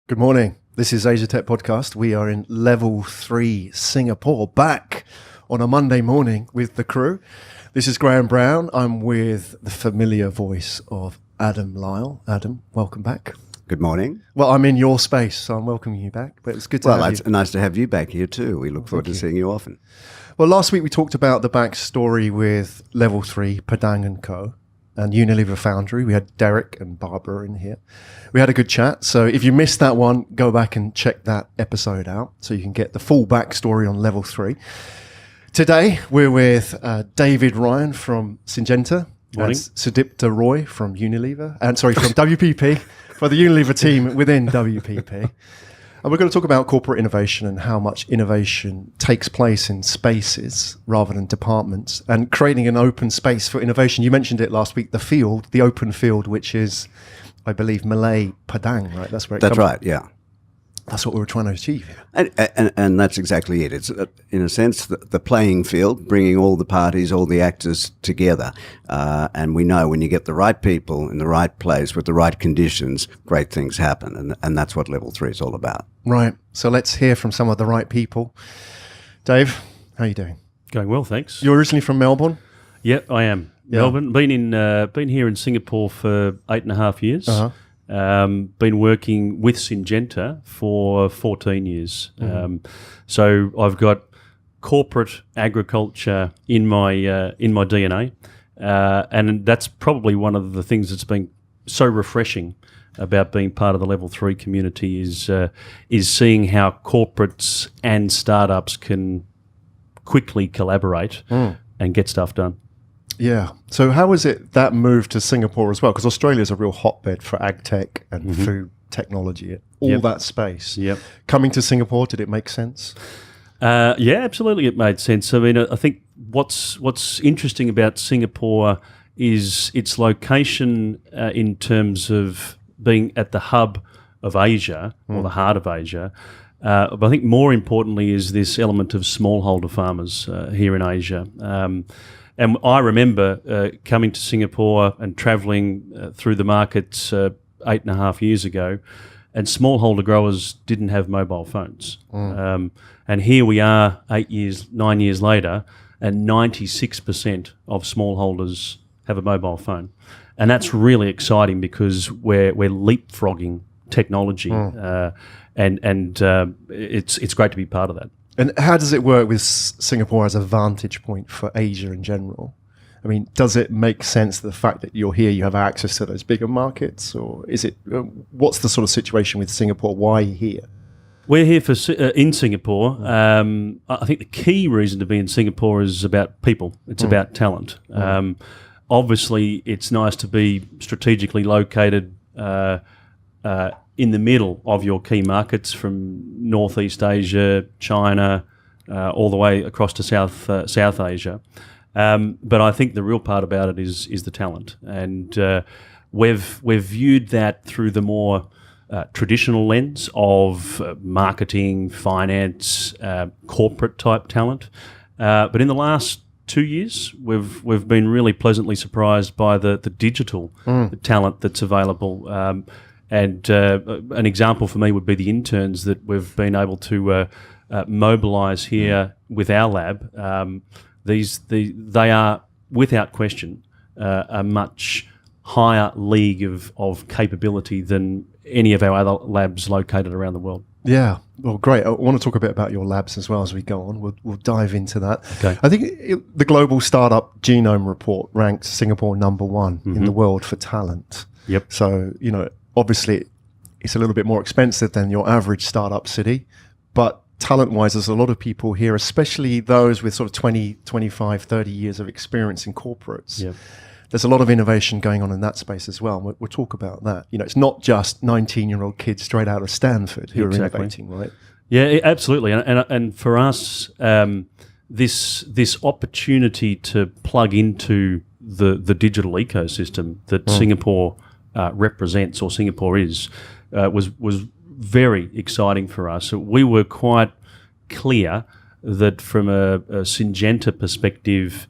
Good morning. This is Asia Tech Podcast. We are in Level 3 Singapore, back on a Monday morning with the crew. This is Graham Brown. I'm with the familiar voice of Adam Lyle. Adam, welcome back. Good morning. Well, I'm in your space, so I'm welcoming you back, but it's good to have you. Well, it's nice to have you back here too. We look forward to seeing you often. Well, last week we talked about the backstory with Level 3, Padang Co. and Unilever Foundry. We had Derek and Barbara in here. We had a good chat. So if you missed that one, go back and check that episode out so you can get the full backstory on Level 3. Today, we're with David Ryan from Syngenta. Morning. Sudipta Roy from Unilever. From WPP, for the Unilever team within WPP. And we're going to talk about corporate innovation and how much innovation takes place in spaces rather than departments, and creating an open space for innovation. You mentioned it last week, the open field, which is, I believe, Malay Padang, right? That's where it comes. That's right, yeah. That's what we were trying to achieve here. And that's exactly it. It's, in a sense, the playing field, bringing all the parties, all the actors together. And we know when you get the right people in the right place with the right conditions, great things happen. And that's what Level 3 is all about. Right. So let's hear from some of the right people. Dave, how are you doing? Going well, thanks. You're originally from Melbourne? Yep, I am. Yeah. Melbourne. Been here in Singapore for 8.5 years. Uh-huh. Been working with Syngenta for 14 years. So I've got corporate agriculture in my DNA, and that's probably one of the things that's been so refreshing about being part of the Level 3 community is seeing how corporates and startups can quickly collaborate and get stuff done. Yeah. So how was it that move to Singapore as well? Because Australia is a real hotbed for ag tech and food technology, all that space. Yep. Coming to Singapore, did it make sense? Yeah, absolutely, it made sense. I mean, I think what's interesting about Singapore is its location in terms of being at the hub of Asia or the heart of Asia. But I think more importantly is this element of smallholder farmers here in Asia. And I remember coming to Singapore and travelling through the markets 8.5 years ago, and smallholder growers didn't have mobile phones. And here we are 9 years later, and 96% of smallholders have a mobile phone. And that's really exciting because we're leapfrogging technology, and it's great to be part of that. And how does it work with Singapore as a vantage point for Asia in general? I mean, does it make sense, the fact that you're here, you have access to those bigger markets, or is it? What's the sort of situation with Singapore? Why here? We're here in Singapore. I think the key reason to be in Singapore is about people. It's about talent. Obviously, it's nice to be strategically located in the middle of your key markets, from Northeast Asia, China, all the way across to South Asia. But I think the real part about it is the talent, and we've viewed that through the more traditional lens of marketing, finance, corporate type talent. But in the last 2 years, we've been really pleasantly surprised by the digital talent that's available. And an example for me would be the interns that we've been able to mobilise here with our lab. They are, without question, a much higher league of capability than any of our other labs located around the world. Yeah, well, great. I want to talk a bit about your labs as well as we go on. We'll dive into that. Okay. I think the Global Startup Genome Report ranked Singapore number one in the world for talent. Yep. So, obviously it's a little bit more expensive than your average startup city, but talent-wise, there's a lot of people here, especially those with sort of 20, 25, 30 years of experience in corporates. Yep. There's a lot of innovation going on in that space as well. We'll talk about that. It's not just 19-year-old kids straight out of Stanford who are innovating, right? Yeah, absolutely. And for us, this opportunity to plug into the digital ecosystem that Singapore represents, or Singapore is, was very exciting for us. So we were quite clear that from a Syngenta perspective,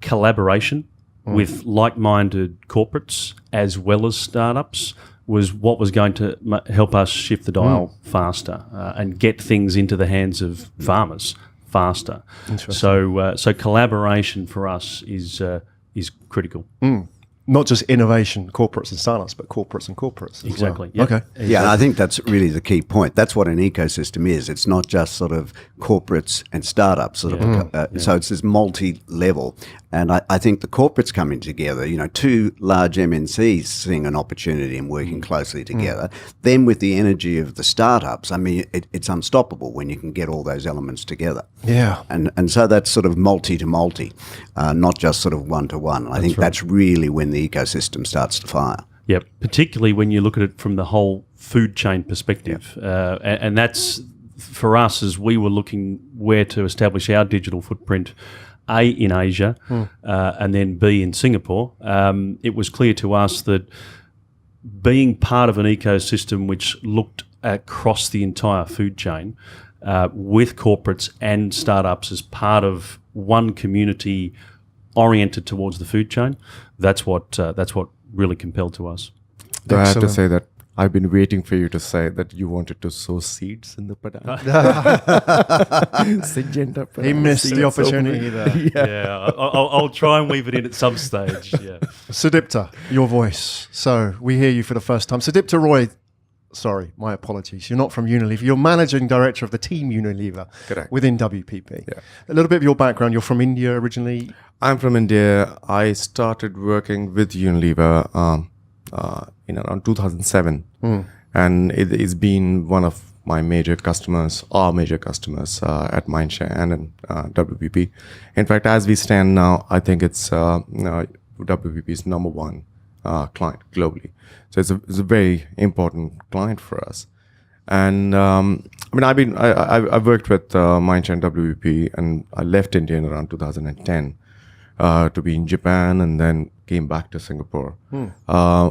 collaboration with like-minded corporates as well as startups was what was going to help us shift the dial faster and get things into the hands of farmers faster. So collaboration for us is critical. Not just innovation, corporates and startups, but corporates and corporates. Exactly. Well. Yep. Okay. Exactly. Yeah, and I think that's really the key point. That's what an ecosystem is. It's not just sort of corporates and startups. So it's this multi-level. And I think the corporates coming together, two large MNCs seeing an opportunity and working closely together. Then with the energy of the startups, I mean, it's unstoppable when you can get all those elements together. Yeah. And so that's sort of multi to multi, not just sort of one to one. I think that's really when the ecosystem starts to fire. Yep, particularly when you look at it from the whole food chain perspective. And that's, for us, as we were looking where to establish our digital footprint, A, in Asia, and then B, in Singapore, it was clear to us that being part of an ecosystem which looked across the entire food chain with corporates and startups as part of one community oriented towards the food chain, that's what really compelled to us. Though I have to say that I've been waiting for you to say that you wanted to sow seeds in the Padang. Syngenta Padang He missed seeds the opportunity there. Yeah, I'll try and weave it in at some stage. Yeah. Sudipta, your voice. So we hear you for the first time. Sudipta Roy, sorry, my apologies. You're not from Unilever. You're managing director of the team Unilever within WPP. Yeah. A little bit of your background. You're from India originally. I'm from India. I started working with Unilever in around 2007. And it's been one of my major customers, our major customers at Mindshare and in WPP. In fact, as we stand now, I think it's WPP's number one client globally. So it's a very important client for us. And I've worked with Mindshare and WPP, and I left India in around 2010 to be in Japan, and then came back to Singapore.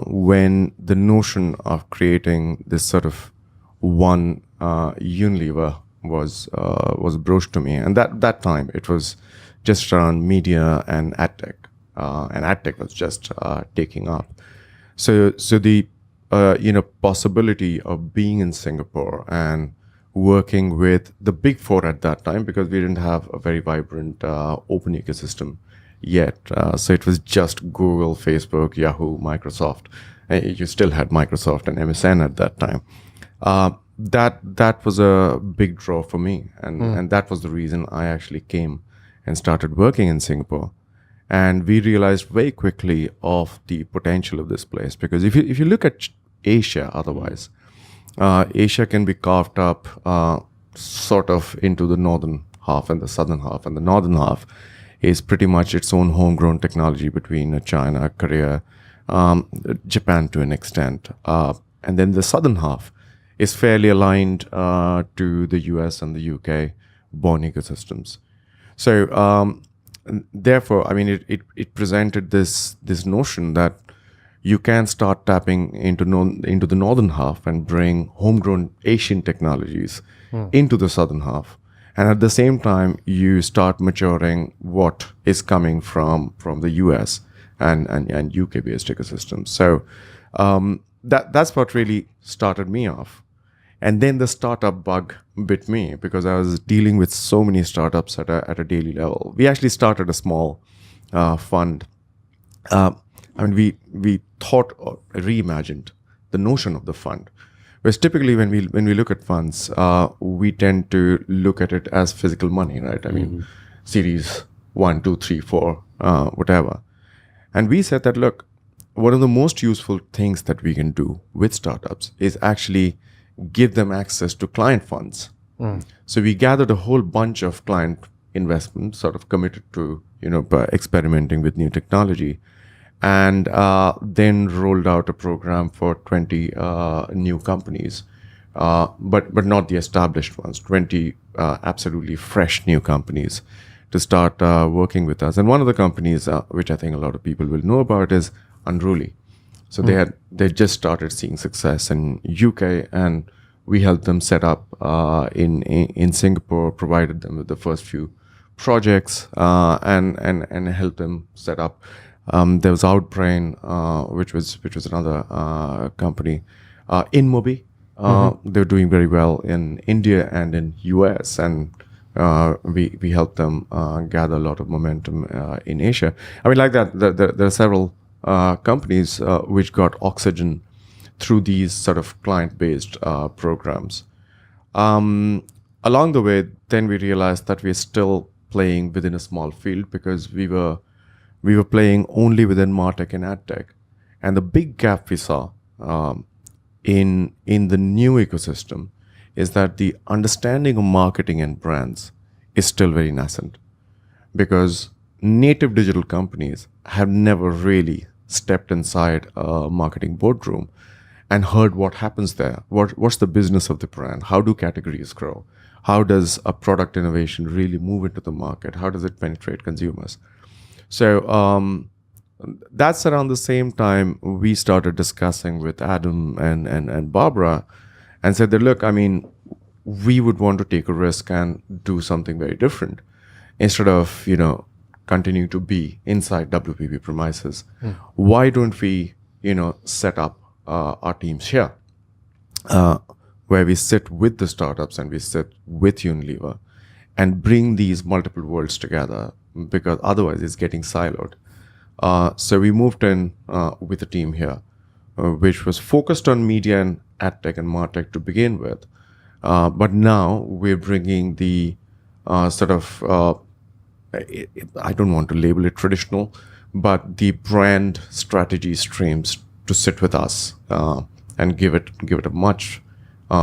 When the notion of creating this sort of one Unilever was broached to me, and that time it was just around media and adtech, and adtech was just taking up. So the possibility of being in Singapore and working with the big four at that time, because we didn't have a very vibrant open ecosystem yet. So it was just Google, Facebook, Yahoo, Microsoft. You still had Microsoft and MSN at that time. That was a big draw for me, and that was the reason I actually came and started working in Singapore. And we realized very quickly of the potential of this place, because if you look at Asia, otherwise, Asia can be carved up sort of into the northern half and the southern half, and the northern half is pretty much its own homegrown technology between China, Korea, Japan to an extent, and then the southern half is fairly aligned to the US and the UK born ecosystems. So therefore, I mean, it presented this notion that you can start tapping into the northern half and bring homegrown Asian technologies into the southern half. And at the same time, you start maturing what is coming from the US and UK-based ecosystems. So that's what really started me off. And then the startup bug bit me, because I was dealing with so many startups at a daily level. We actually started a small fund. We thought or reimagined the notion of the fund. Whereas typically when we look at funds, we tend to look at it as physical money, right? I mean, series 1, 2, 3, 4, whatever. And we said that, look, one of the most useful things that we can do with startups is actually give them access to client funds. So we gathered a whole bunch of client investments, sort of committed to, by experimenting with new technology, and then rolled out a program for 20 new companies, but not the established ones, 20 absolutely fresh new companies to start working with us. And one of the companies, which I think a lot of people will know about, is Unruly. So they just started seeing success in UK, and we helped them set up in Singapore, provided them with the first few projects, and helped them set up There was Outbrain, which was another company. InMobi, they're doing very well in India and in US, and we helped them gather a lot of momentum in Asia. I mean, like that, there are several companies which got oxygen through these sort of client-based programs. Along the way, then we realized that we're still playing within a small field, because we were playing only within MarTech and AdTech. And the big gap we saw in the new ecosystem is that the understanding of marketing and brands is still very nascent, because native digital companies have never really stepped inside a marketing boardroom and heard what happens there. What's the business of the brand? How do categories grow? How does a product innovation really move into the market? How does it penetrate consumers? So that's around the same time we started discussing with Adam and Barbara, and said that, look, I mean, we would want to take a risk and do something very different instead of, continuing to be inside WPP premises. Why don't we, set up our teams here, where we sit with the startups and we sit with Unilever and bring these multiple worlds together, because otherwise it's getting siloed. So we moved in with a team here, which was focused on media and AdTech and MarTech to begin with. But now we're bringing the sort of, I don't want to label it traditional, but the brand strategy streams to sit with us and give it a much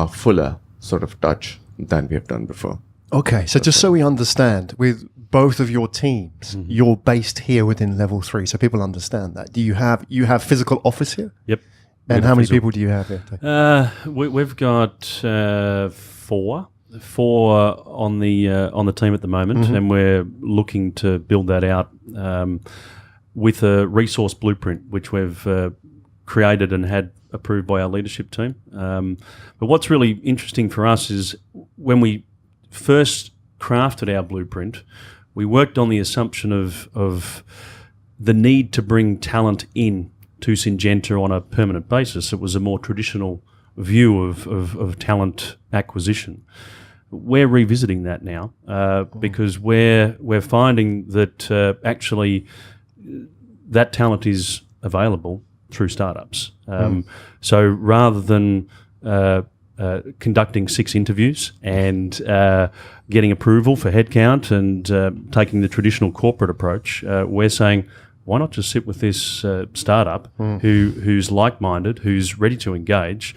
fuller sort of touch than we have done before. Okay, so just so we understand, with both of your teams, you're based here within Level 3, so people understand that. Do you have physical office here? Yep. And how many people do you have here? We've got four on the team at the moment, and we're looking to build that out with a resource blueprint, which we've created and had approved by our leadership team. But what's really interesting for us is when we first crafted our blueprint, we worked on the assumption of the need to bring talent in to Syngenta on a permanent basis. It was a more traditional view of talent acquisition. We're revisiting that now because we're finding that actually that talent is available through startups. So rather than conducting 6 interviews and getting approval for headcount and taking the traditional corporate approach, we're saying, why not just sit with this startup who's like-minded, who's ready to engage,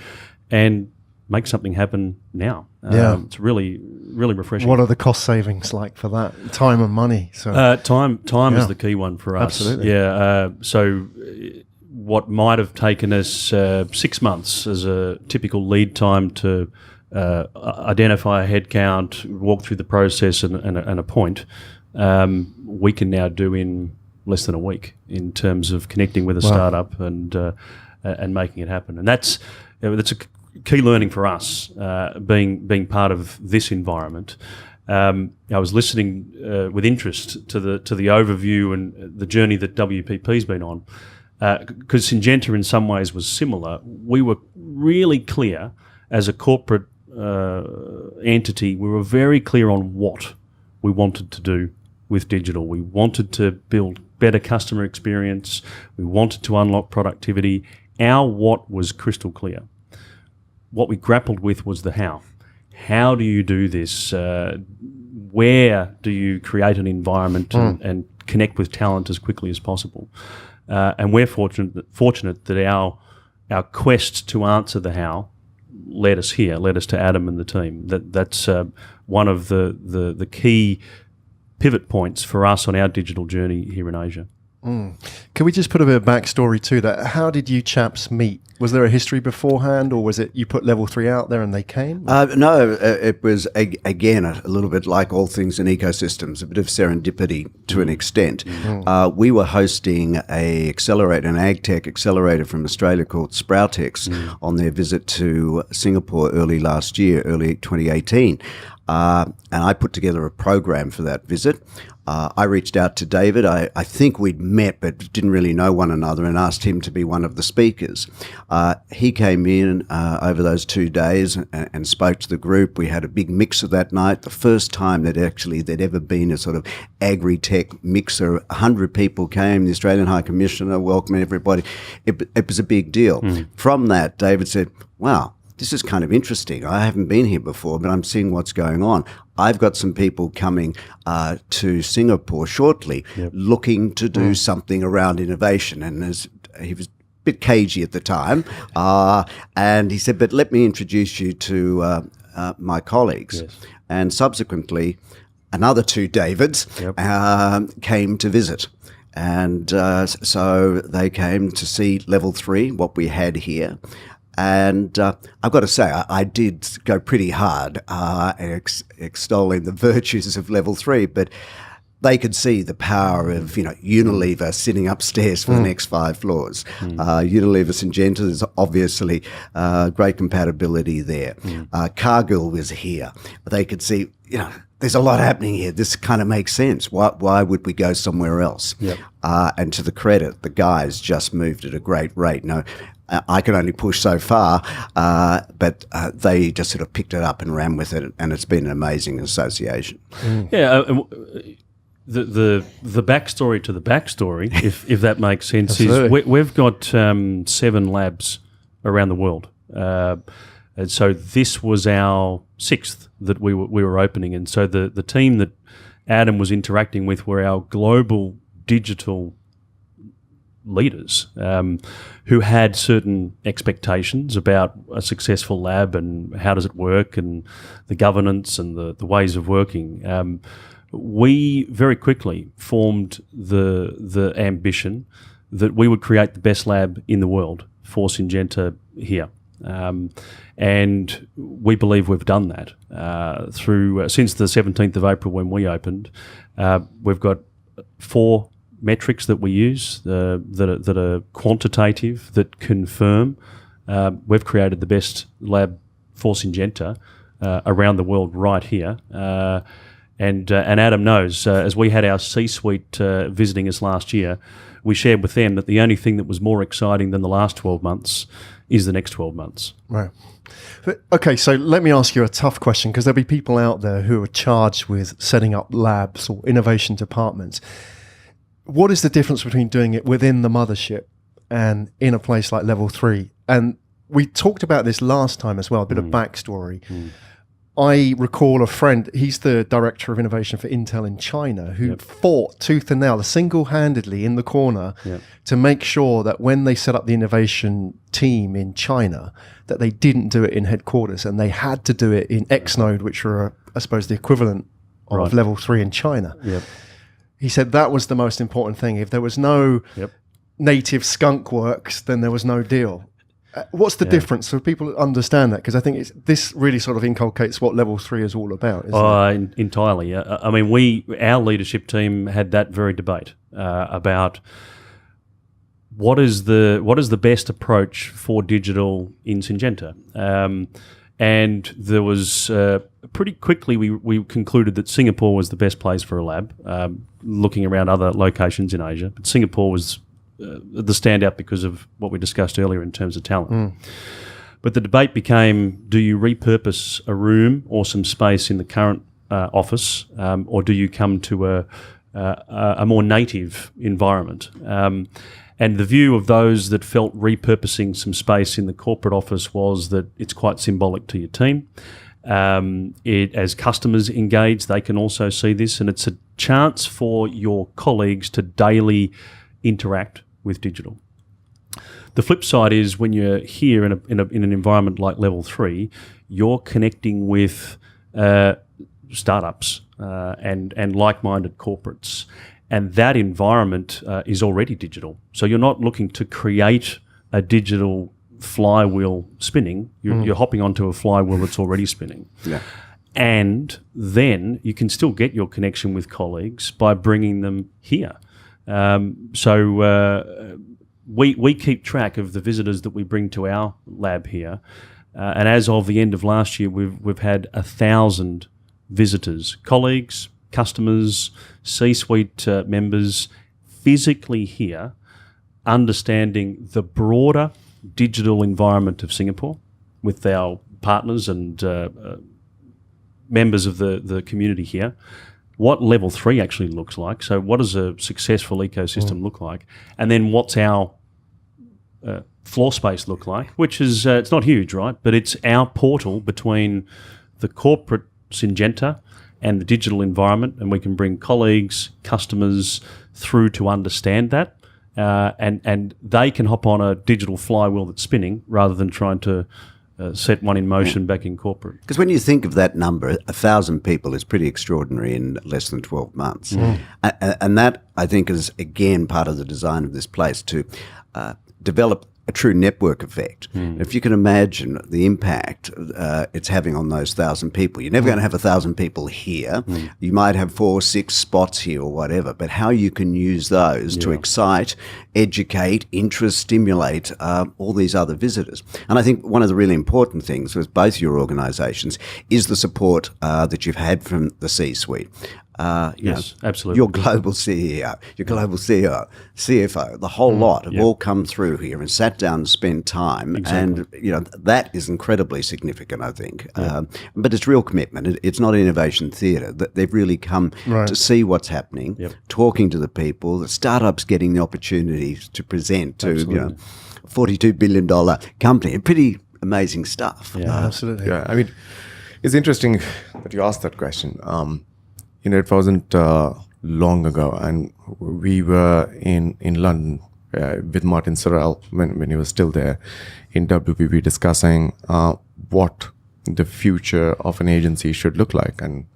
and make something happen now? It's really, really refreshing. What are the cost savings like for that? Time and money. So time is the key one for us. Absolutely. So what might have taken us 6 months as a typical lead time to identify a headcount, walk through the process and appoint, we can now do in less than a week in terms of connecting with a startup and making it happen. And that's a key learning for us, being part of this environment. I was listening with interest to the overview and the journey that WPP's been on, because Syngenta in some ways was similar. We were really clear as a corporate entity. We were very clear on what we wanted to do with digital. We wanted to build better customer experience. We wanted to unlock productivity. Our what was crystal clear. What we grappled with was the how. How do you do this? Where do you create an environment and connect with talent as quickly as possible? And we're fortunate that our quest to answer the how led us here, led us to Adam and the team. That's one of the key pivot points for us on our digital journey here in Asia. Can we just put a bit of backstory to that? How did you chaps meet? Was there a history beforehand, or was it you put Level 3 out there and they came? No, it was, again, a little bit like all things in ecosystems, a bit of serendipity to an extent. We were hosting an ag tech accelerator from Australia called Sproutex on their visit to Singapore early 2018. And I put together a program for that visit. I reached out to David. I think we'd met but didn't really know one another, and asked him to be one of the speakers. He came in over those 2 days and spoke to the group. We had a big mixer that night, the first time that actually there'd ever been a sort of agri-tech mixer. 100 people came, the Australian High Commissioner welcoming everybody. It was a big deal. From that, David said, wow, this is kind of interesting. I haven't been here before, but I'm seeing what's going on. I've got some people coming to Singapore shortly looking to do something around innovation. And he was a bit cagey at the time. And he said, but let me introduce you to my colleagues. Yes. And subsequently, another 2 Davids came to visit. And so they came to see Level 3, what we had here. And I've got to say, I did go pretty hard extolling the virtues of Level 3, but they could see the power of, Unilever sitting upstairs for the next 5 floors. Unilever Syngenta is obviously great compatibility there. Cargill was here. They could see, there's a lot happening here. This kind of makes sense. Why would we go somewhere else? And to the credit, the guys just moved at a great rate. I can only push so far, but they just sort of picked it up and ran with it, and it's been an amazing association. Yeah, the backstory to the backstory, if that makes sense, is we've got 7 labs around the world, and so this was our 6th that we were opening, and so the team that Adam was interacting with were our global digital leaders who had certain expectations about a successful lab and how does it work and the governance and the ways of working. We very quickly formed the ambition that we would create the best lab in the world for Syngenta here. And we believe we've done that through since the 17th of April when we opened. We've got 4 metrics that we use that are quantitative, that confirm we've created the best lab for Syngenta around the world right here. And Adam knows, as we had our C-suite visiting us last year, we shared with them that the only thing that was more exciting than the last 12 months is the next 12 months. Right. Okay, so let me ask you a tough question, because there'll be people out there who are charged with setting up labs or innovation departments. What is the difference between doing it within the mothership and in a place like Level 3? And we talked about this last time as well, a bit of backstory. I recall a friend, he's the director of innovation for Intel in China, who fought tooth and nail, single-handedly in the corner to make sure that when they set up the innovation team in China, that they didn't do it in headquarters and they had to do it in Xnode, which are, I suppose, the equivalent of Level 3 in China. He said that was the most important thing. If there was no native skunk works, then there was no deal. What's the difference so people understand that? Because I think this really sort of inculcates what Level 3 is all about, isn't it? Entirely. I mean, our leadership team had that very debate about what is the best approach for digital in Syngenta. And there was pretty quickly we concluded that Singapore was the best place for a lab, looking around other locations in Asia. But Singapore was the standout because of what we discussed earlier in terms of talent. But the debate became, do you repurpose a room or some space in the current office, or do you come to a more native environment? And the view of those that felt repurposing some space in the corporate office was that it's quite symbolic to your team. As customers engage, they can also see this, and it's a chance for your colleagues to daily interact with digital. The flip side is when you're here in an environment like Level 3, you're connecting with startups and like-minded corporates. And that environment is already digital. So you're not looking to create a digital flywheel spinning. You're hopping onto a flywheel that's already spinning. And then you can still get your connection with colleagues by bringing them here. So we keep track of the visitors that we bring to our lab here. And as of the end of last year, we've had 1,000 visitors, colleagues, customers, C-suite members physically here, understanding the broader digital environment of Singapore with our partners and members of the community here, what level 3 actually looks like. So what does a successful ecosystem look like? And then what's our floor space look like, which is, it's not huge, right? But it's our portal between the corporate Syngenta and the digital environment, and we can bring colleagues, customers through to understand that. And they can hop on a digital flywheel that's spinning rather than trying to set one in motion back in corporate. Because when you think of that number, 1,000 people is pretty extraordinary in less than 12 months. And that, I think, is, again, part of the design of this place to develop a true network effect. If you can imagine the impact it's having on those 1,000 people, you're never going to have 1,000 people here. You might have 4 or 6 spots here or whatever, but how you can use those to excite, educate, interest, stimulate all these other visitors. And I think one of the really important things with both your organisations is the support that you've had from the C-suite. Yes, absolutely. Your global CEO, your global CEO, CFO, the whole lot have all come through here and sat down and spent time. And, that is incredibly significant, I think. But it's real commitment. It's not innovation theatre. They've really come to see what's happening, talking to the people, the startups getting the opportunity to present to, $42 billion company. Pretty amazing stuff. Yeah, absolutely. Yeah, I mean, it's interesting that you asked that question. It wasn't long ago, and we were in London with Martin Sorrell when he was still there in WPP discussing what the future of an agency should look like, and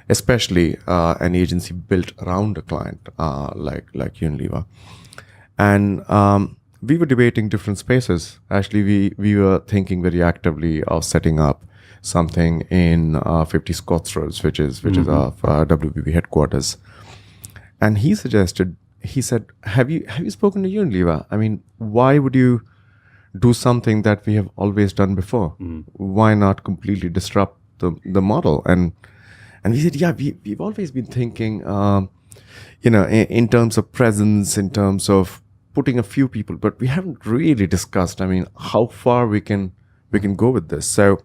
especially an agency built around a client like Unilever. And we were debating different spaces. Actually, we were thinking very actively of setting up something in 50 Scots Road, which is our WPP headquarters. And he said, have you spoken to Unilever? I mean, why would you do something that we have always done before? Why not completely disrupt the model? And we said, yeah, we've always been thinking, in terms of presence, in terms of putting a few people, but we haven't really discussed, how far we can go with this. So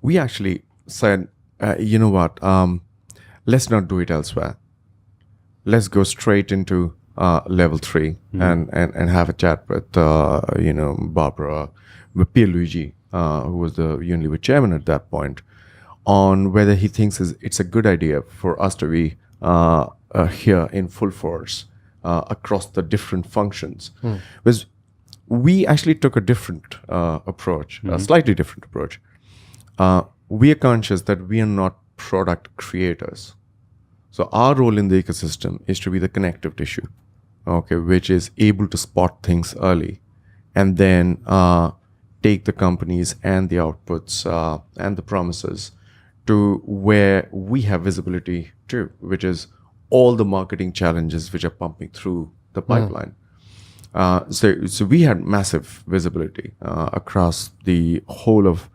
we actually said, you know what, let's not do it elsewhere. Let's go straight into level 3 and have a chat with, Barbara, with Pierluigi, who was the Unilever chairman at that point, on whether he thinks it's a good idea for us to be here in full force across the different functions. Because we actually took a different approach, a slightly different approach. We are conscious that we are not product creators. So our role in the ecosystem is to be the connective tissue, which is able to spot things early and then take the companies and the outputs and the promises to where we have visibility to, which is all the marketing challenges which are pumping through the pipeline. So we had massive visibility across the whole of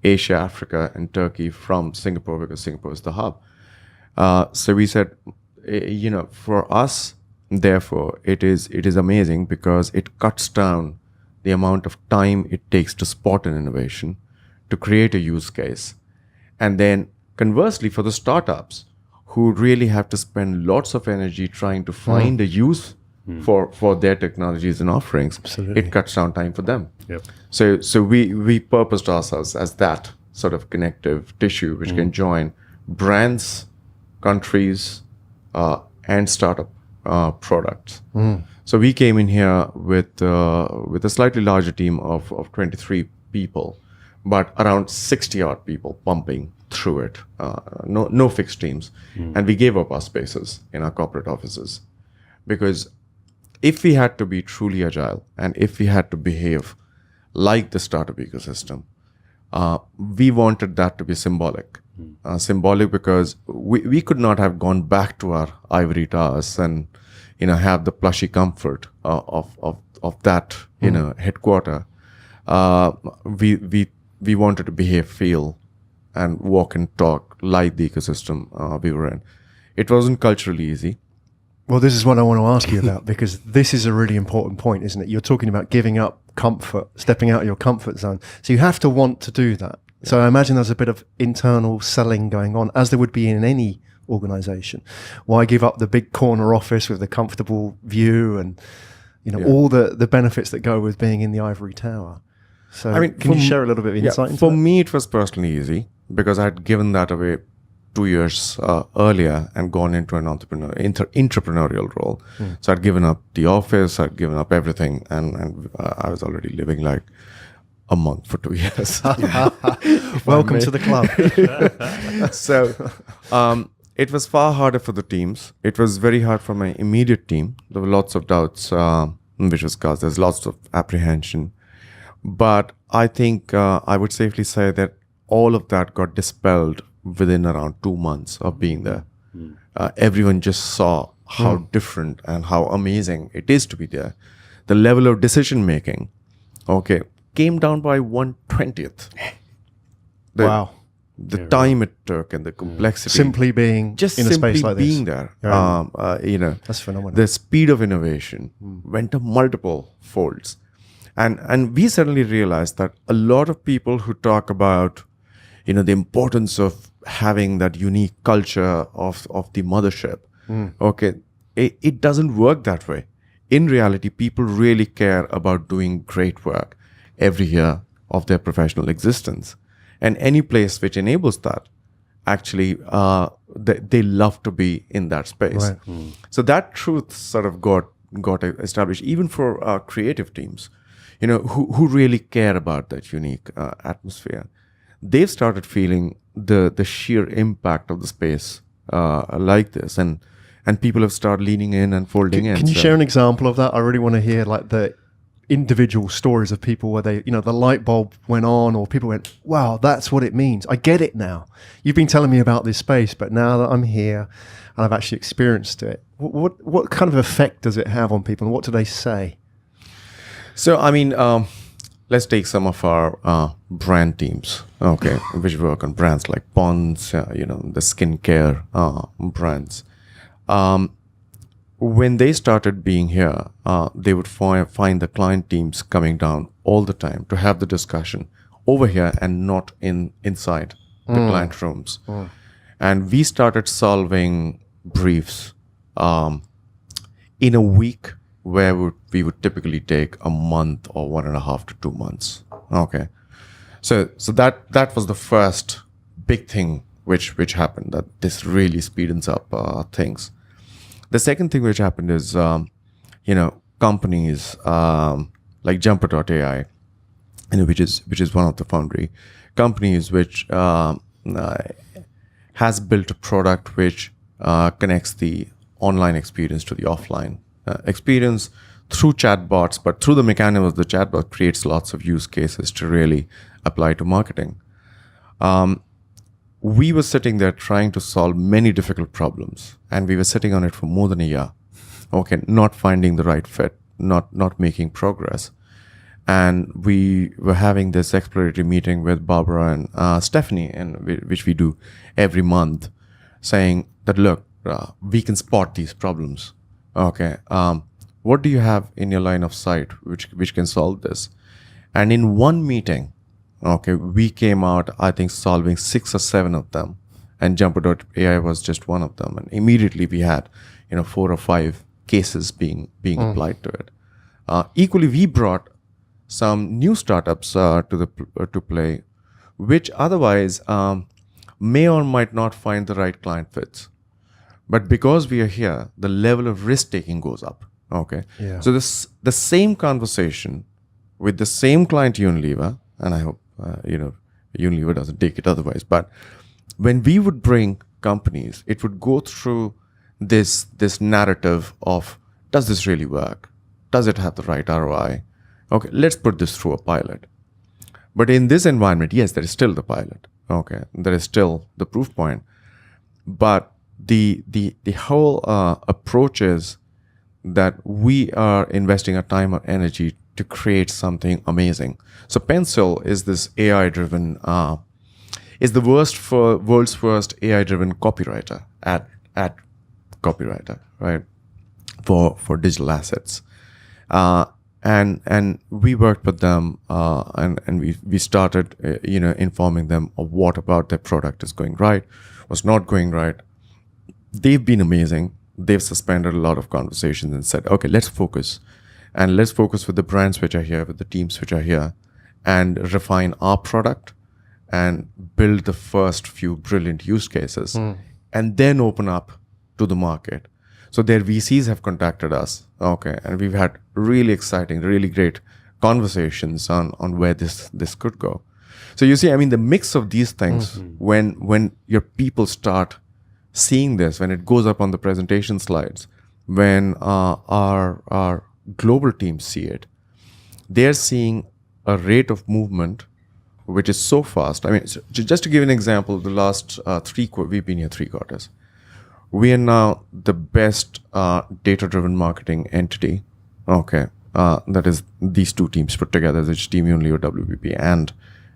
Asia, Africa, and Turkey from Singapore, because Singapore is the hub. So we said, for us, therefore, it is amazing because it cuts down the amount of time it takes to spot an innovation, to create a use case. And then conversely, for the startups who really have to spend lots of energy trying to find a use for their technologies and offerings, it cuts down time for them. So we purposed ourselves as that sort of connective tissue which can join brands, countries, and startup products. So we came in here with a slightly larger team of 23 people, but around 60 odd people pumping through it. No fixed teams. And we gave up our spaces in our corporate offices, because if we had to be truly agile and if we had to behave like the startup ecosystem, we wanted that to be symbolic. Symbolic because we could not have gone back to our ivory towers and have the plushy comfort of that headquarter. We wanted to feel and walk and talk like the ecosystem we were in. It wasn't culturally easy. Well, this is what I want to ask you about, because this is a really important point, isn't it? You're talking about giving up comfort, stepping out of your comfort zone. So you have to want to do that. Yeah. So I imagine there's a bit of internal selling going on, as there would be in any organization. Why give up the big corner office with the comfortable view and, all the benefits that go with being in the ivory tower? So can you share a little bit of insight into for that? me, it was personally easy because I had given that away 2 years earlier and gone into an entrepreneurial role. So I'd given up the office, I'd given up everything, and I was already living like a monk for 2 years. Welcome to the club. So it was far harder for the teams. It was very hard for my immediate team. There were lots of doubts, which was caused. There's lots of apprehension. But I think I would safely say that all of that got dispelled within around 2 months of being there. Everyone just saw how different and how amazing it is to be there. The level of decision making, came down by 1/20th. Wow. The time it took and the complexity. Simply being just in a simply space like this. being there. That's phenomenal. The speed of innovation went up multiple folds. And we suddenly realized that a lot of people who talk about, the importance of having that unique culture of the mothership, it doesn't work that way. In reality, people really care about doing great work every year of their professional existence. And any place which enables that, actually, they love to be in that space. Right. So that truth sort of got established, even for creative teams, who really care about that unique atmosphere. They've started feeling the sheer impact of the space like this, and people have started leaning in and folding in. Can you share an example of that? I really want to hear like the individual stories of people where they, the light bulb went on, or people went, wow, that's what it means. I get it now. You've been telling me about this space, but now that I'm here and I've actually experienced it, what kind of effect does it have on people, and what do they say? So, let's take some of our brand teams, which work on brands like Ponds, the skincare brands. When they started being here, they would find the client teams coming down all the time to have the discussion over here and not inside the client rooms. And we started solving briefs in a week where we would typically take a month or 1.5 to 2 months. So that was the first big thing which happened, that this really speeds up things. The second thing which happened is, companies like Jumper.ai, which is one of the foundry companies which has built a product which connects the online experience to the offline experience through chatbots, but through the mechanism of the chatbot creates lots of use cases to really apply to marketing. We were sitting there trying to solve many difficult problems, and we were sitting on it for more than a year. Not finding the right fit, not making progress. And we were having this exploratory meeting with Barbara and Stephanie, which we do every month, saying that, look, we can spot these problems. What do you have in your line of sight which can solve this? And in one meeting, we came out, I think, solving 6 or 7 of them, and Jumper.ai was just one of them. And immediately we had, 4 or 5 cases being applied to it. Equally, we brought some new startups to play, which otherwise may or might not find the right client fits. But because we are here, the level of risk taking goes up. Yeah. So the same conversation with the same client, Unilever, and I hope Unilever doesn't take it otherwise. But when we would bring companies, it would go through this narrative of, does this really work? Does it have the right ROI? Let's put this through a pilot. But in this environment, yes, there is still the pilot. There is still the proof point. But the whole approach is that we are investing our time or energy to create something amazing. So Pencil is this AI-driven is the world's first AI-driven copywriter at copywriter, right? For digital assets. And we worked with them, and we started, informing them of what about their product is going right, what's not going right. They've been amazing. They've suspended a lot of conversations and said, okay, let's focus. And let's focus with the brands which are here, with the teams which are here, and refine our product and build the first few brilliant use cases, and then open up to the market. So their VCs have contacted us, okay, and we've had really exciting, really great conversations on where this could go. So you see, I mean, the mix of these things, when your people start seeing this, when it goes up on the presentation slides, when our global teams see it, they're seeing a rate of movement which is so fast. I mean, just to give an example, the last we've been here 3 quarters. We are now the best data-driven marketing entity. Okay, that is these 2 teams put together, which Team Unilever, WPP, and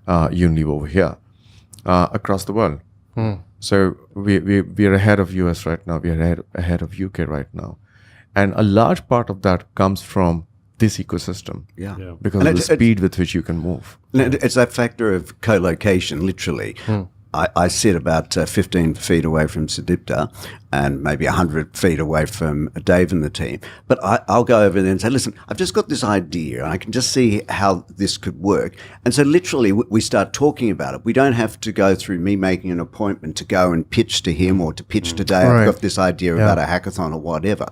Unilever over here, across the world. So we are ahead of US right now. We are ahead of UK right now, and a large part of that comes from this ecosystem. Yeah. Because of the speed with which you can move. It's that factor of co-location, literally. I sit about 15 feet away from Sudipta and maybe 100 feet away from Dave and the team. But I'll go over there and say, listen, I've just got this idea and I can just see how this could work. And so literally we start talking about it. We don't have to go through me making an appointment to go and pitch to him or to pitch to Dave. Right. I've got this idea about a hackathon or whatever.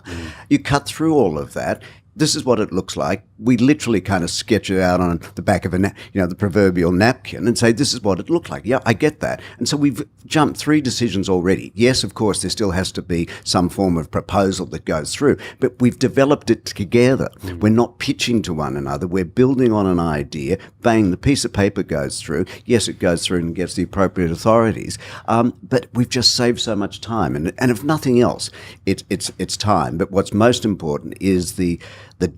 You cut through all of that. This is what it looks like. We literally kind of sketch it out on the back of the proverbial napkin and say, this is what it looked like. Yeah, I get that. And so we've jumped 3 decisions already. Yes, of course, there still has to be some form of proposal that goes through, but we've developed it together. We're not pitching to one another. We're building on an idea. Bang, the piece of paper goes through. Yes, it goes through and gets the appropriate authorities. But we've just saved so much time. And if nothing else, it's time. But what's most important is the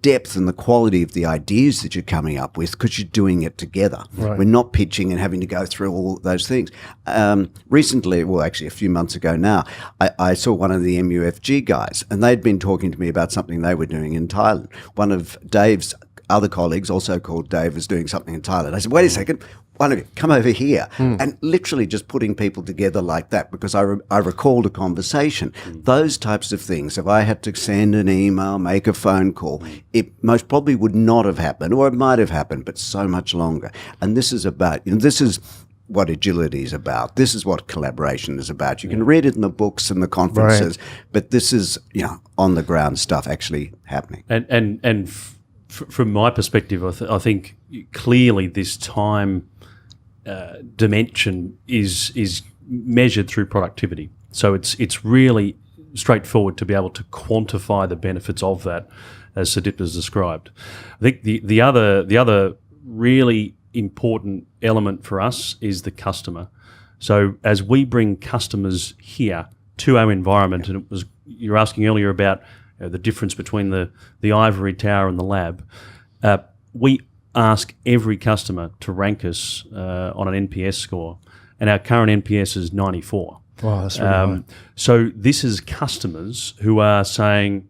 depth and the quality of the ideas that you're coming up with, because you're doing it together. Right. We're not pitching and having to go through all those things. Recently, well, actually a few months ago now, I saw one of the MUFG guys, and they'd been talking to me about something they were doing in Thailand. One of Dave's other colleagues, also called Dave, was doing something in Thailand. I said, wait a second, one of you, come over here. And literally just putting people together like that, because I recalled a conversation. Those types of things, if I had to send an email, make a phone call, it most probably would not have happened, or it might have happened, but so much longer. And this is about, this is what agility is about. This is what collaboration is about. You can read it in the books and the conferences, but this is, on the ground stuff actually happening. And from my perspective, I think clearly this time dimension is measured through productivity. So it's really straightforward to be able to quantify the benefits of that, as Sudipta has described. I think the other really important element for us is the customer. So as we bring customers here to our environment, and you were asking earlier about the difference between the ivory tower and the lab, we ask every customer to rank us on an NPS score, and our current NPS is 94. Wow, that's really high. So this is customers who are saying,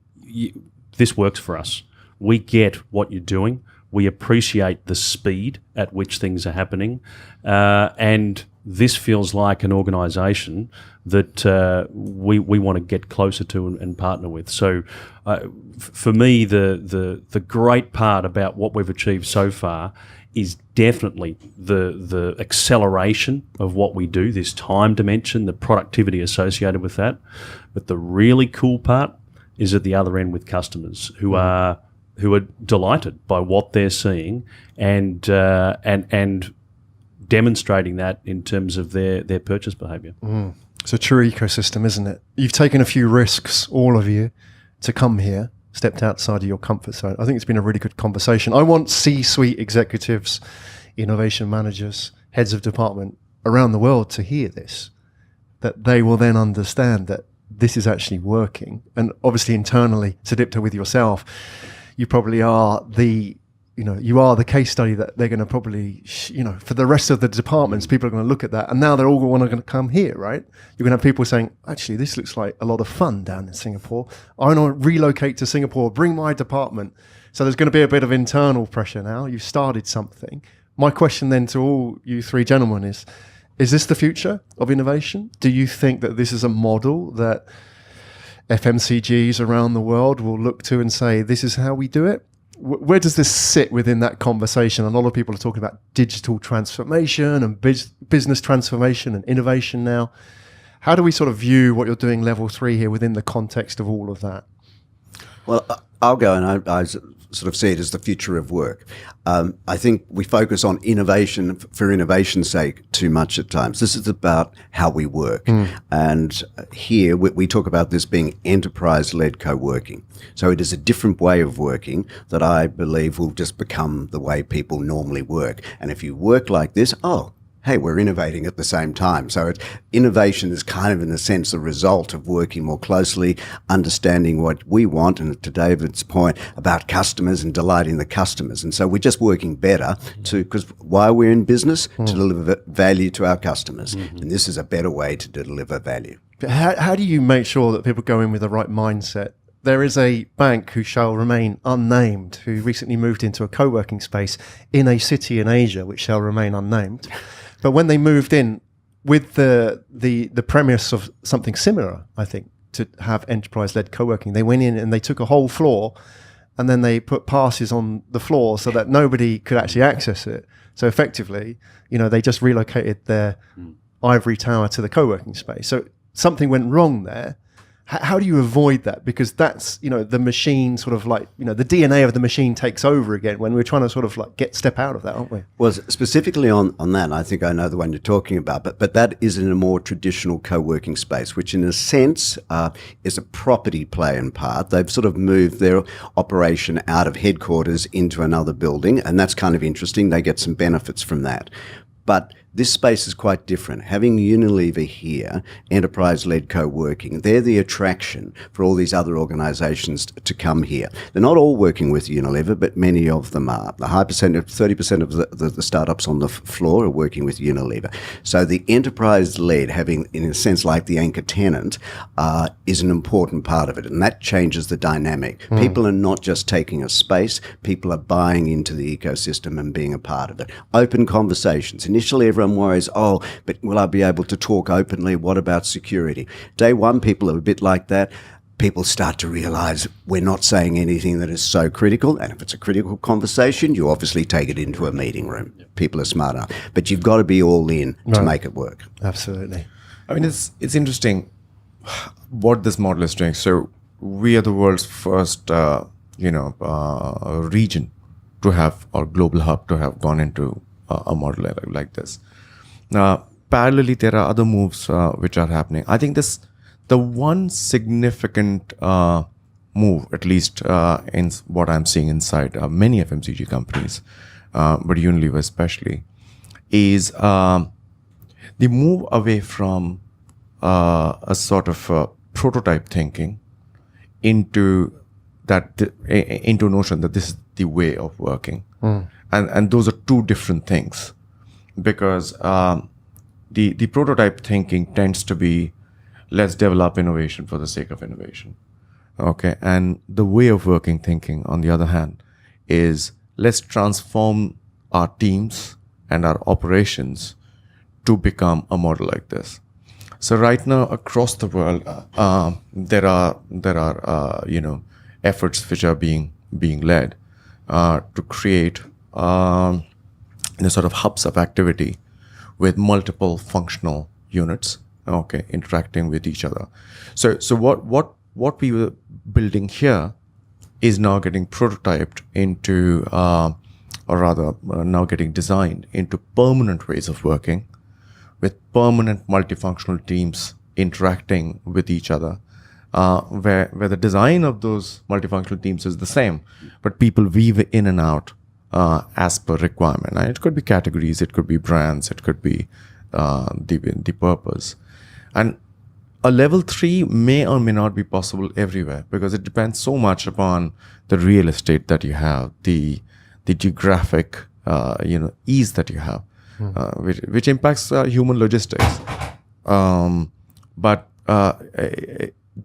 this works for us. We get what you're doing. We appreciate the speed at which things are happening. And this feels like an organisation that we want to get closer to and partner with. So for me, the great part about what we've achieved so far is definitely the acceleration of what we do, this time dimension, the productivity associated with that. But the really cool part is at the other end with customers who are delighted by what they're seeing and demonstrating that in terms of their purchase behaviour. It's a true ecosystem, isn't it? You've taken a few risks, all of you, to come here, stepped outside of your comfort zone. I think it's been a really good conversation. I want C-suite executives, innovation managers, heads of department around the world to hear this, that they will then understand that this is actually working. And obviously internally, Sudipta, with yourself, you probably are the you are the case study that they're going to probably, for the rest of the departments, people are going to look at that, and now they're all going to come here, right? You're going to have people saying, actually, this looks like a lot of fun down in Singapore. I want to relocate to Singapore, bring my department. So there's going to be a bit of internal pressure now. You've started something. My question then to all you three gentlemen is this the future of innovation? Do you think that this is a model that FMCGs around the world will look to and say, this is how we do it? Where does this sit within that conversation? A lot of people are talking about digital transformation and business transformation and innovation now. How do we sort of view what you're doing level 3 here within the context of all of that? Well, I'll go, and I sort of see it as the future of work. I think we focus on innovation for innovation's sake too much at times. This is about how we work. And here we talk about this being enterprise-led co-working. So it is a different way of working that I believe will just become the way people normally work. And if you work like this, hey, we're innovating at the same time. So innovation is kind of, in a sense, a result of working more closely, understanding what we want, and to David's point about customers and delighting the customers. And so we're just working better because why we're in business? To deliver value to our customers. And this is a better way to deliver value. How do you make sure that people go in with the right mindset? There is a bank who shall remain unnamed who recently moved into a co-working space in a city in Asia, which shall remain unnamed. But when they moved in with the premise of something similar, I think, to have enterprise-led co-working, they went in and they took a whole floor and then they put passes on the floor so that nobody could actually access it. So effectively, they just relocated their ivory tower to the co-working space. So something went wrong there. How do you avoid that? Because that's, the machine sort of like, the DNA of the machine takes over again when we're trying to sort of like step out of that, aren't we? Well, specifically on that, I think I know the one you're talking about, but that is in a more traditional co-working space, which in a sense is a property play in part. They've sort of moved their operation out of headquarters into another building, and that's kind of interesting. They get some benefits from that. But this space is quite different. Having Unilever here, enterprise-led co-working, they're the attraction for all these other organisations to come here. They're not all working with Unilever, but many of them are. The high percentage, 30% of the startups on the floor are working with Unilever. So the enterprise-led, having, in a sense, like the anchor tenant, is an important part of it, and that changes the dynamic. People are not just taking a space, people are buying into the ecosystem and being a part of it. Open conversations. Initially, everyone worries, but will I be able to talk openly? What about security? Day one, people are a bit like that. People start to realise we're not saying anything that is so critical, and if it's a critical conversation, you obviously take it into a meeting room. People are smart enough. But you've got to be all in to make it work. Absolutely. I mean, it's interesting what this model is doing. So we are the world's first, region to have, or global hub to have gone into a model like this. Parallelly, there are other moves which are happening. I think the one significant move, at least in what I'm seeing inside many FMCG companies, but Unilever especially, is the move away from a sort of prototype thinking into notion that this is the way of working. And those are two different things, because the prototype thinking tends to be, let's develop innovation for the sake of innovation. Okay. And the way of working thinking, on the other hand, is let's transform our teams and our operations to become a model like this. So right now across the world, there are efforts which are being led to create sort of hubs of activity with multiple functional units, interacting with each other. So what we were building here is now getting prototyped into, now getting designed into permanent ways of working, with permanent multifunctional teams interacting with each other, where the design of those multifunctional teams is the same, but people weave in and out as per requirement. And it could be categories, it could be brands, it could be the purpose. And a level 3 may or may not be possible everywhere, because it depends so much upon the real estate that you have, the the geographic, ease that you have, which impacts human logistics. But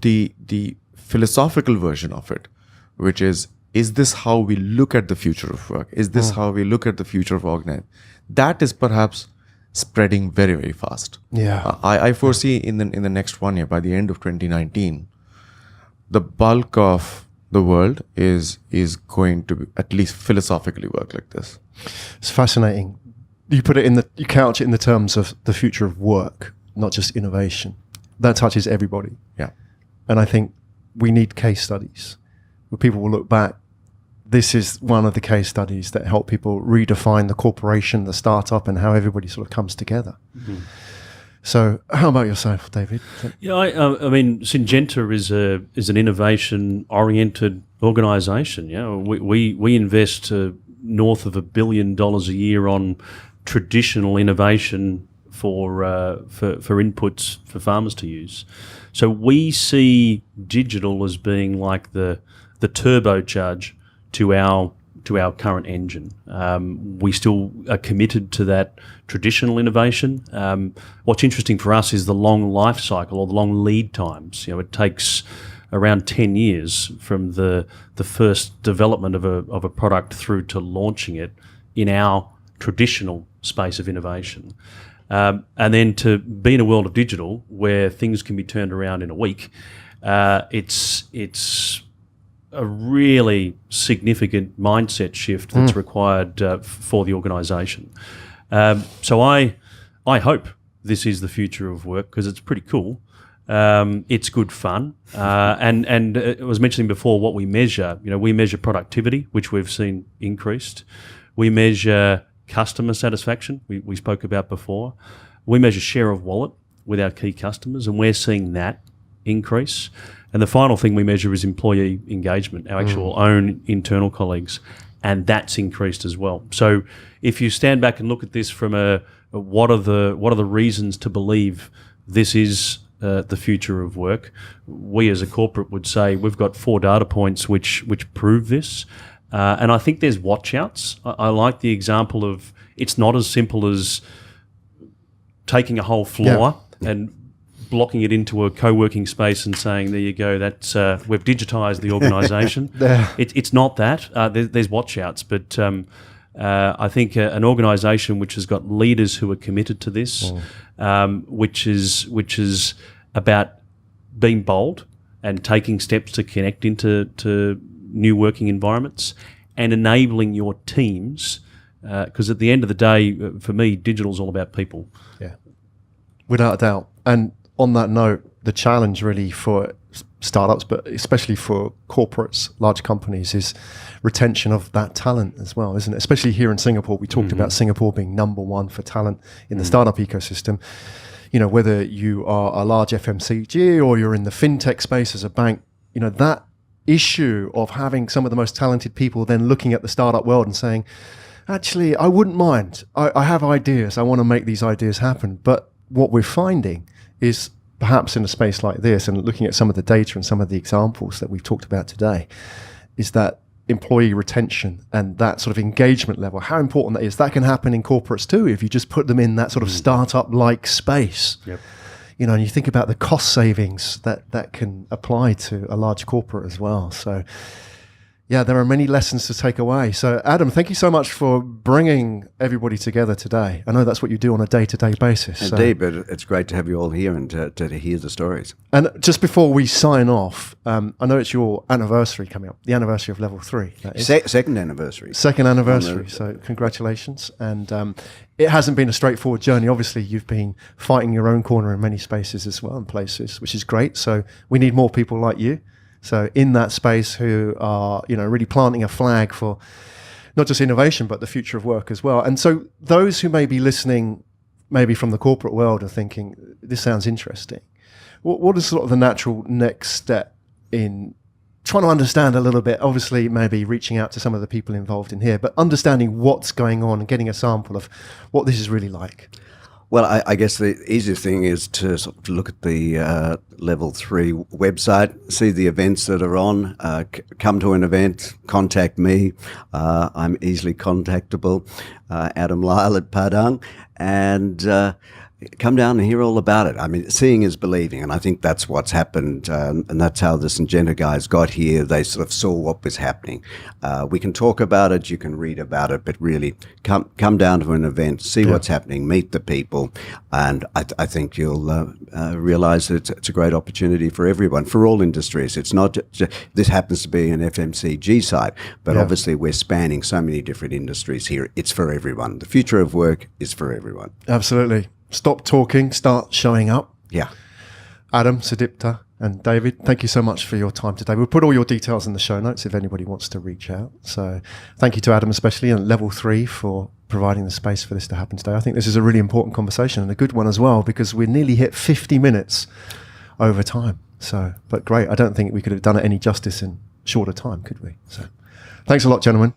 the philosophical version of it, which is this how we look at the future of work? Is this how we look at the future of organization? That is perhaps spreading very, very fast. Yeah. I foresee in the next 1 year, by the end of 2019, the bulk of the world is going to at least philosophically work like this. It's fascinating. You couch it in the terms of the future of work, not just innovation. That touches everybody. Yeah. And I think we need case studies where people will look back. This is one of the case studies that help people redefine the corporation, the startup, and how everybody sort of comes together. Mm-hmm. So how about yourself, David? Yeah, I mean, Syngenta is an innovation-oriented organisation. You know, we invest north of $1 billion a year on traditional innovation for inputs for farmers to use. So we see digital as being like the turbocharge to our current engine. We still are committed to that traditional innovation. What's interesting for us is the long life cycle or the long lead times. You know, it takes around 10 years from the first development of a product through to launching it in our traditional space of innovation. And then to be in a world of digital where things can be turned around in a week, it's a really significant mindset shift that's required for the organisation. So I hope this is the future of work because it's pretty cool. It's good fun. And I was mentioning before what we measure. You know, we measure productivity, which we've seen increased. We measure customer satisfaction, we spoke about before. We measure share of wallet with our key customers, and we're seeing that increase. And the final thing we measure is employee engagement, our actual own internal colleagues, and that's increased as well. So if you stand back and look at this from what are the reasons to believe this is the future of work, we as a corporate would say we've got 4 data points which prove this. And I think there's watch-outs. I like the example of it's not as simple as taking a whole floor and blocking it into a co-working space and saying, there you go, that's we've digitised the organisation. It's not that. There's watch-outs. But I think an organisation which has got leaders who are committed to this, which is about being bold and taking steps to connect into new working environments and enabling your teams, because at the end of the day, for me, digital is all about people. Yeah, without a doubt. And on that note, the challenge really for startups, but especially for corporates, large companies, is retention of that talent as well, isn't it? Especially here in Singapore, we talked about Singapore being number 1 for talent in the startup ecosystem. You know, whether you are a large FMCG or you're in the fintech space as a bank, you know, that issue of having some of the most talented people then looking at the startup world and saying, actually, I wouldn't mind. I have ideas. I want to make these ideas happen. But what we're finding is perhaps in a space like this and looking at some of the data and some of the examples that we've talked about today is that employee retention and that sort of engagement level, how important that is. That can happen in corporates too if you just put them in that sort of startup-like space. Yep. You know, and you think about the cost savings that can apply to a large corporate as well. So, yeah, there are many lessons to take away. So, Adam, thank you so much for bringing everybody together today. I know that's what you do on a day-to-day basis. Indeed, but it's great to have you all here and to hear the stories. And just before we sign off, I know it's your anniversary coming up, the anniversary of Level 3. That is. Second anniversary. Second anniversary, so congratulations. And it hasn't been a straightforward journey. Obviously, you've been fighting your own corner in many spaces as well and places, which is great. So we need more people like you. So in that space who are, you know, really planting a flag for not just innovation, but the future of work as well. And so those who may be listening, maybe from the corporate world, are thinking, this sounds interesting. What is sort of the natural next step in trying to understand a little bit, obviously maybe reaching out to some of the people involved in here, but understanding what's going on and getting a sample of what this is really like? Well, I guess the easiest thing is to sort of look at the Level3 website, see the events that are on, come to an event, contact me. I'm easily contactable, Adam Lyle at Padang, and come down and hear all about it. I mean, seeing is believing, and I think that's what's happened, and that's how the Syngenta guys got here. They sort of saw what was happening. We can talk about it, you can read about it, but really come down to an event, see what's happening, meet the people, and I think you'll realise that it's a great opportunity for everyone, for all industries. It's not this happens to be an FMCG site, but obviously we're spanning so many different industries here. It's for everyone. The future of work is for everyone. Absolutely. Stop talking, start showing up. Yeah. Adam, Sudipta, and David, thank you so much for your time today. We'll put all your details in the show notes if anybody wants to reach out. So thank you to Adam especially, and Level3 for providing the space for this to happen today. I think this is a really important conversation and a good one as well, because we nearly hit 50 minutes over time. So, but great. I don't think we could have done it any justice in shorter time, could we? So thanks a lot, gentlemen.